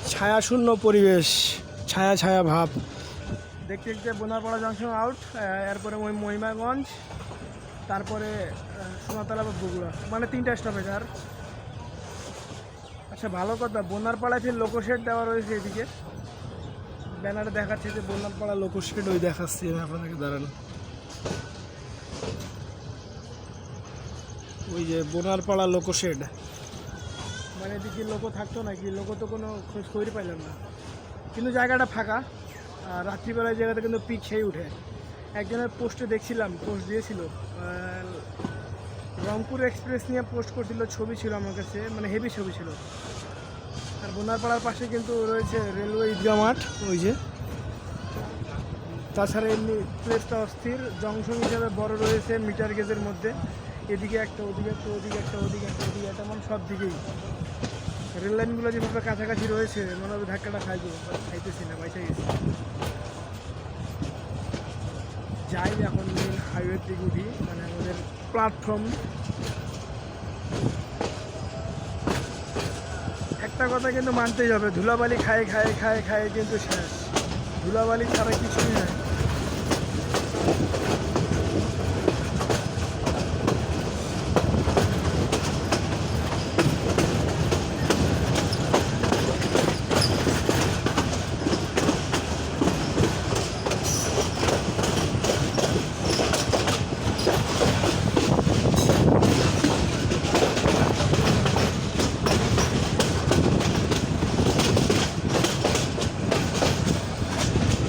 ছায়াশূন্য পরিবেশ, ছায়া ছায়া ভাব। দেখতে দেখতে বোনারপাড়া জংশন আউট, এরপরে মহিমাগঞ্জ, তারপরে সোনাতলা বা বগুড়া, মানে 3টা স্টপেজ। আর আচ্ছা, ভালো কথা, বোনারপাড়ায় ফের লোকোশেড দেওয়া রয়েছে এদিকে, ব্যানারে দেখাচ্ছে যে বোনারপাড়া লোকোশেড, ওই দেখাচ্ছি আমি আপনাদেরকে, দাঁড়ান। ওই যে বোনারপাড়া লোকোশেড, মানে এদিকে লোকো থাকতো নাকি, লোকো তো কোনো খোঁজ খবরই পাইলাম না, কিন্তু জায়গাটা ফাঁকা। আর রাত্রিবেলায় জায়গাটা কিন্তু পিক সেই উঠে। একজনের পোস্টে দেখছিলাম, পোস্ট দিয়েছিল, রংপুর এক্সপ্রেস নিয়ে পোস্ট করছিল, ছবি ছিল আমার কাছে, মানে হেভি ছবি ছিল। আর বোনারপাড়ার পাশে কিন্তু রয়েছে রেলওয়ে ঈদগাহ মাঠ, ওই যে। তাছাড়া এমনি প্লেসটা অস্থির, জংশন হিসাবে বড় রয়েছে মিটার গেজের মধ্যে, এদিকে একটা, ওদিকে একটা, ওদিকে একটা, ওদিকে একটা, ওদিকে একটা, মানে সব দিকেই। রেল লাইনগুলো যেভাবে কাছাকাছি রয়েছে, মনে হবে ধাক্কাটা খাইবো, খাইতেছি না, বাইচা গেছি। যাই এখন মেন হাইওয়ের দিকে উঠি, মানে আমাদের প্ল্যাটফর্ম। একটা কথা কিন্তু মানতেই হবে, ধুলাবালি খায় খায় খায় খায় কিন্তু শেষ, ধুলাবালি ছাড়া কিছুই নয়।